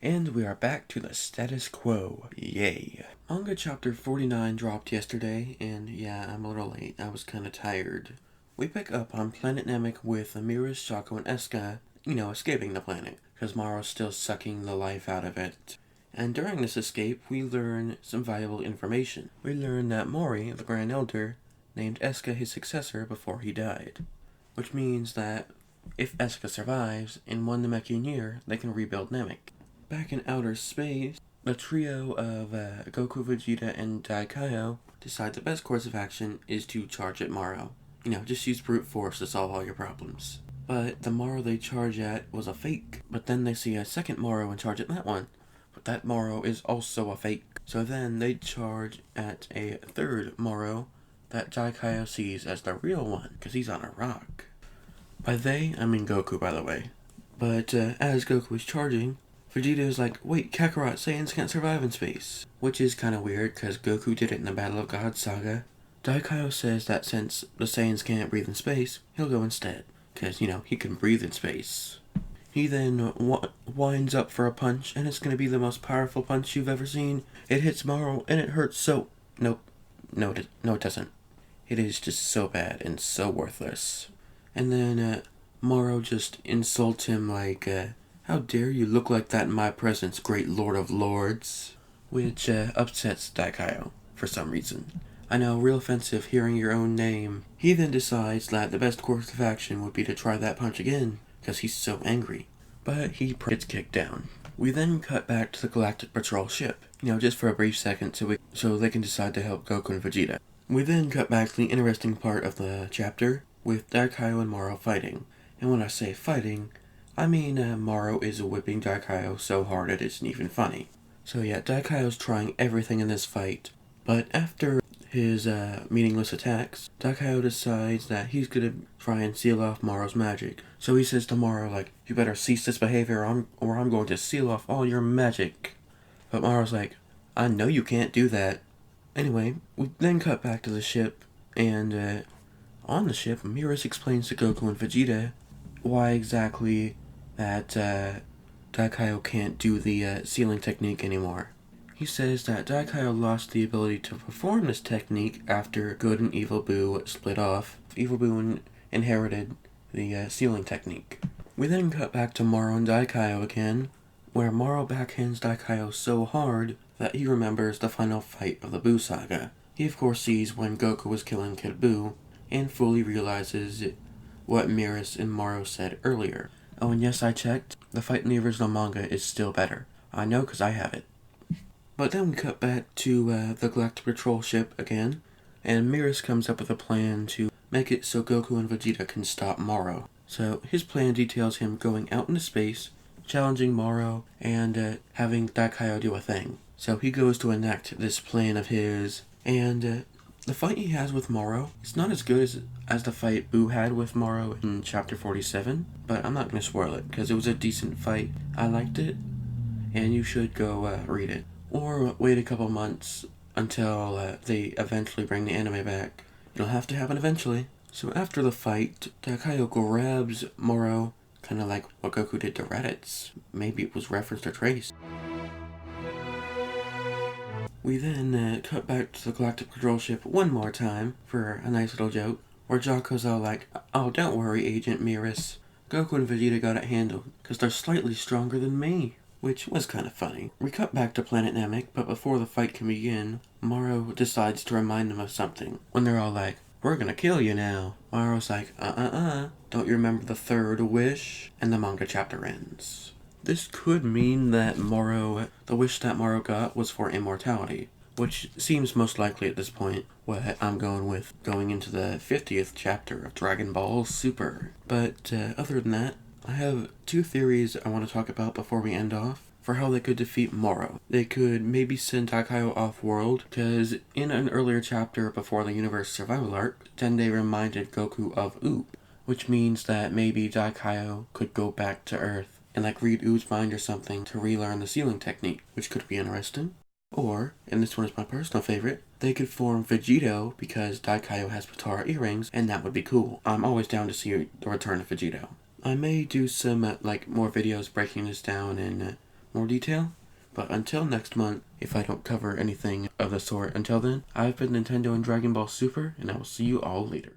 And we are back to the status quo. Yay. Manga chapter 49 dropped yesterday, and yeah, I'm a little late. I was kinda tired. We pick up on Planet Namek with Amiris, Shako, and Eska, escaping the planet, because Maro's still sucking the life out of it. And during this escape, we learn some valuable information. We learn that Mori, the Grand Elder, named Eska his successor before he died. Which means that if Eska survives, in one Namekian year, they can rebuild Namek. Back in outer space, the trio of Goku, Vegeta, and Daikaio decide the best course of action is to charge at Maro. Just use brute force to solve all your problems. But the Maro they charge at was a fake. But then they see a second Maro and charge at that one. But that Maro is also a fake. So then they charge at a third Maro that Daikaio sees as the real one, because he's on a rock. By they, I mean Goku, by the way. But as Goku is charging, Vegeta is like, wait, Kakarot, Saiyans can't survive in space. Which is kinda weird, because Goku did it in the Battle of Gods saga. Daikaio says that since the Saiyans can't breathe in space, he'll go instead. Because, he can breathe in space. He then winds up for a punch, and it's gonna be the most powerful punch you've ever seen. It hits Maro, and it hurts so... Nope. No, it doesn't. It is just so bad and so worthless. And then, Maro just insults him like, how dare you look like that in my presence, great Lord of Lords? Which upsets Daikaio, for some reason. I know, real offensive hearing your own name. He then decides that the best course of action would be to try that punch again, because he's so angry. But he gets kicked down. We then cut back to the Galactic Patrol ship, just for a brief second so they can decide to help Goku and Vegeta. We then cut back to the interesting part of the chapter, with Daikaio and Maro fighting. And when I say fighting, I mean, Maro is whipping Daikaio so hard it isn't even funny. So yeah, Daikaio's trying everything in this fight, but after his meaningless attacks, Daikaio decides that he's gonna try and seal off Maro's magic. So he says to Maro, like, you better cease this behavior or I'm going to seal off all your magic. But Maro's like, I know you can't do that. Anyway, we then cut back to the ship, and on the ship, Amiris explains to Goku and Vegeta why exactly that Daikaio can't do the sealing technique anymore. He says that Daikaio lost the ability to perform this technique after Good and Evil Boo split off. Evil Boo inherited the sealing technique. We then cut back to Maro and Daikaio again, where Maro backhands Daikaio so hard that he remembers the final fight of the Boo saga. He of course sees when Goku was killing Kid Boo, and fully realizes what Amiris and Maro said earlier. Oh, and yes, I checked. The fight in the original manga is still better. I know, because I have it. But then we cut back to the Galactic Patrol ship again, and Amiris comes up with a plan to make it so Goku and Vegeta can stop Maro. So his plan details him going out into space, challenging Maro, and having Daikaio do a thing. So he goes to enact this plan of his, and the fight he has with Maro is not as good as the fight Boo had with Maro in chapter 47, but I'm not going to spoil it, because it was a decent fight. I liked it, and you should go read it. Or wait a couple months until they eventually bring the anime back. It'll have to happen eventually. So after the fight, Daikaio grabs Maro, kind of like what Goku did to Raditz. Maybe it was referenced or traced. We then cut back to the Galactic Patrol ship one more time for a nice little joke, where Jocko's all like, oh, don't worry, Agent Amiris. Goku and Vegeta got it handled, because they're slightly stronger than me. Which was kind of funny. We cut back to Planet Namek, but before the fight can begin, Maro decides to remind them of something. When they're all like, we're gonna kill you now. Maro's like, don't you remember the third wish? And the manga chapter ends. This could mean that the wish that Maro got was for immortality, which seems most likely at this point what I'm going into the 50th chapter of Dragon Ball Super. But other than that, I have two theories I want to talk about before we end off for how they could defeat Maro. They could maybe send Daikaio off-world, because in an earlier chapter before the Universe Survival Arc, Dende reminded Goku of Oop, which means that maybe Daikaio could go back to Earth and read Oo's mind or something to relearn the sealing technique, which could be interesting. Or, and this one is my personal favorite, they could form Vegito because Daikaio has Potara earrings, and that would be cool. I'm always down to see the return of Vegito. I may do some more videos breaking this down and more detail. But until next month, if I don't cover anything of the sort until then, I've been Nintendo and Dragon Ball Super, and I will see you all later.